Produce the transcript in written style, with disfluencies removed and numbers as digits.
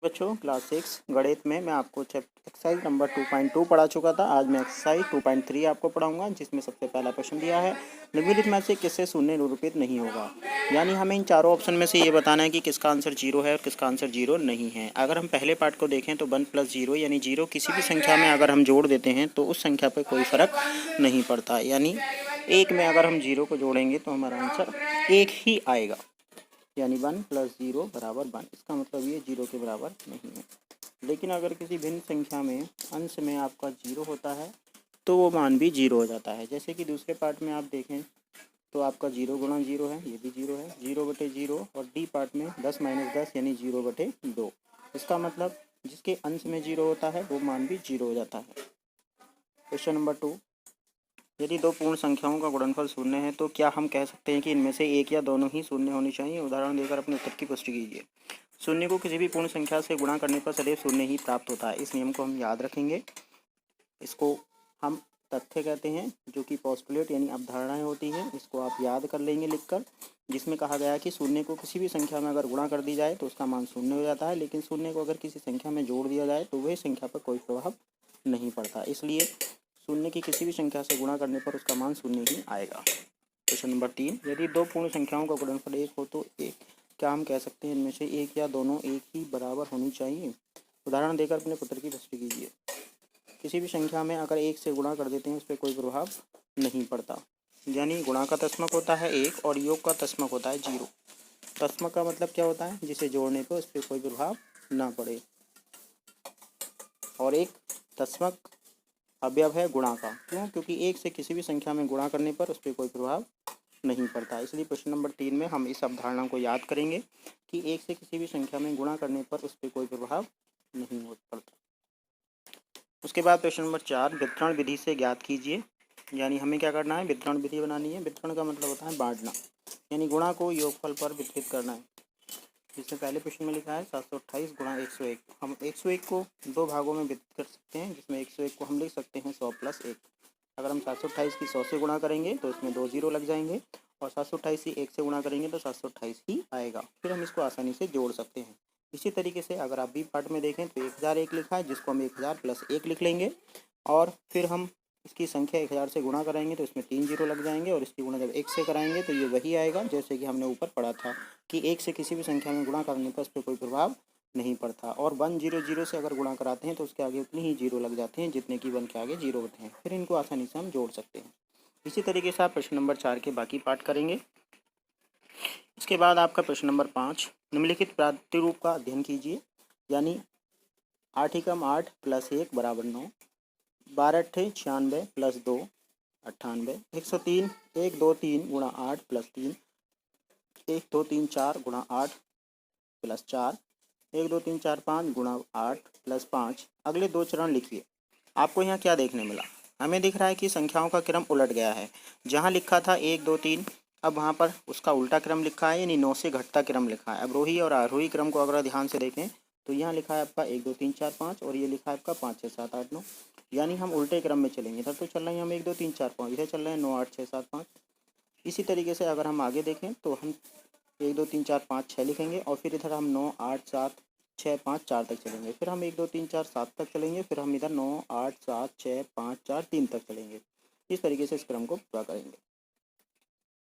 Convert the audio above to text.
बच्चों क्लास 6 गणित में मैं आपको एक्सरसाइज नंबर 2.2 पढ़ा चुका था। आज मैं एक्सरसाइज 2.3 आपको पढ़ाऊंगा, जिसमें सबसे पहला प्रश्न दिया है निम्नलिखित में से किससे शून्य निरूपित नहीं होगा। यानी हमें इन चारों ऑप्शन में से ये बताना है कि किसका आंसर जीरो है और किसका आंसर जीरो नहीं है। अगर हम पहले पार्ट को देखें तो 1 + 0 यानी जीरो किसी भी संख्या में अगर हम जोड़ देते हैं तो उस संख्या पर कोई फर्क नहीं पड़ता। यानी एक में अगर हम जीरो को जोड़ेंगे तो हमारा आंसर एक ही आएगा, यानी 1 + 0 = 1। इसका मतलब ये जीरो के बराबर नहीं है। लेकिन अगर किसी भिन्न संख्या में अंश में आपका जीरो होता है तो वो मान भी जीरो हो जाता है। जैसे कि दूसरे पार्ट में आप देखें तो आपका 0 × 0 है, ये भी जीरो है, 0/0। और डी पार्ट में 10 - 10 यानी 0/2। इसका मतलब जिसके अंश में जीरो होता है वो मान भी जीरो हो जाता है। क्वेश्चन नंबर 2, यदि दो पूर्ण संख्याओं का गुणनफल शून्य है तो क्या हम कह सकते हैं कि इनमें से एक या दोनों ही शून्य होनी चाहिए। उदाहरण देकर अपने उत्तर की पुष्टि कीजिए। शून्य को किसी भी पूर्ण संख्या से गुणा करने पर सदैव शून्य ही प्राप्त होता है। इस नियम को हम याद रखेंगे। इसको हम तथ्य कहते हैं, जो कि पोस्टुलेट यानी अवधारणाएं होती हैं। इसको आप याद कर लेंगे लिखकर, जिसमें कहा गया है कि शून्य को किसी भी संख्या में अगर गुणा कर दी जाए तो उसका मान शून्य हो जाता है, लेकिन शून्य को अगर किसी संख्या में जोड़ दिया जाए तो वह संख्या पर कोई प्रभाव नहीं पड़ता। इसलिए शून्य की किसी भी संख्या से गुणा करने पर उसका मान शून्य ही आएगा। क्वेश्चन नंबर 3, यदि दो पूर्ण संख्याओं का गुणनफल 1 हो तो क्या हम कह सकते हैं इनमें से एक या दोनों एक ही बराबर होनी चाहिए। उदाहरण देकर अपने पुत्र की पुष्टि कीजिए। किसी भी संख्या में अगर 1 से गुणा कर देते हैं उस पर कोई प्रभाव नहीं पड़ता। यानी गुणा का तस्मक होता है 1 और योग का तस्मक होता है 0। तस्मक का मतलब क्या होता है, जिसे जोड़ने पर उस पर कोई प्रभाव ना पड़े। और एक तस्मक अवयव है गुणा का। क्यों? क्योंकि 1 से किसी भी संख्या में गुणा करने पर उस पर कोई प्रभाव नहीं पड़ता। इसलिए प्रश्न नंबर 3 में हम इस अवधारणा को याद करेंगे कि 1 से किसी भी संख्या में गुणा करने पर उस पर कोई प्रभाव नहीं पड़ता। उसके बाद प्रश्न नंबर 4, वितरण विधि से ज्ञात कीजिए। यानी हमें क्या करना है, वितरण विधि बनानी है। वितरण का मतलब होता है बांटना, यानी गुणा को योगफल पर वितरित करना है। जिसमें पहले प्रश्न में लिखा है 728 × 101। हम 101 को दो भागों में वितरित कर सकते हैं, जिसमें 101 को हम लिख सकते हैं 100 + 1। अगर हम 728 की 100 से गुणा करेंगे तो इसमें 2 जीरो लग जाएंगे, और 728 की 1 से गुणा करेंगे तो 728 ही आएगा। फिर हम इसको आसानी से जोड़ सकते हैं। इसी तरीके से अगर आप बी पार्ट में देखें तो 1001 लिखा है, जिसको हम 1000 + 1 लिख लेंगे, और फिर हम इसकी संख्या 1000 से गुणा कराएंगे तो इसमें 3 जीरो लग जाएंगे, और इसकी गुणा जब 1 से कराएंगे तो ये वही आएगा जैसे कि हमने ऊपर पढ़ा था कि 1 से किसी भी संख्या में गुणा करने पर उस पर कोई प्रभाव नहीं पड़ता। और 100 से अगर गुणा कराते हैं तो उसके आगे उतनी ही जीरो लग जाते हैं जितने कि 1 के आगे जीरो होते हैं। फिर इनको आसानी से हम जोड़ सकते हैं। इसी तरीके से आप प्रश्न नंबर 4 के बाकी पार्ट करेंगे। इसके बाद आपका प्रश्न नंबर 5, निम्नलिखित प्रातिरूप का अध्ययन कीजिए। यानी 8 × 8 + 1 = 9, 12 × 8 = 96 + 2 = 98, 103 1 2 3 × 8 + 3, 1 2 3 4 × 8 + 4, 1 2 3 4 5 × 8 + 5। अगले दो चरण लिखिए। आपको यहाँ क्या देखने मिला, हमें दिख रहा है कि संख्याओं का क्रम उलट गया है। जहाँ लिखा था 1 2 3, अब वहाँ पर उसका उल्टा क्रम लिखा है, यानी 9 से घटता क्रम लिखा है। अवरोही और आरोही क्रम को अगर ध्यान से देखें तो यहाँ लिखा है आपका 1 2 3 4 5, और ये लिखा है आपका 5 6 7 8 9। यानी हम उल्टे क्रम में चलेंगे। इधर तो चल रहे हैं हम 1 2 3 4 5, इधर चल रहे हैं 9 8 6 7 5। इसी तरीके से अगर हम आगे देखें तो हम 1 2 3 4 5 6 लिखेंगे, और फिर इधर हम 9 8 7 6 5 4 तक चलेंगे। फिर हम 1 2 3 4 7 तक चलेंगे, फिर हम इधर 9 8 7 6 5 4 3 तक चलेंगे। इस तरीके से इस क्रम को पूरा करेंगे।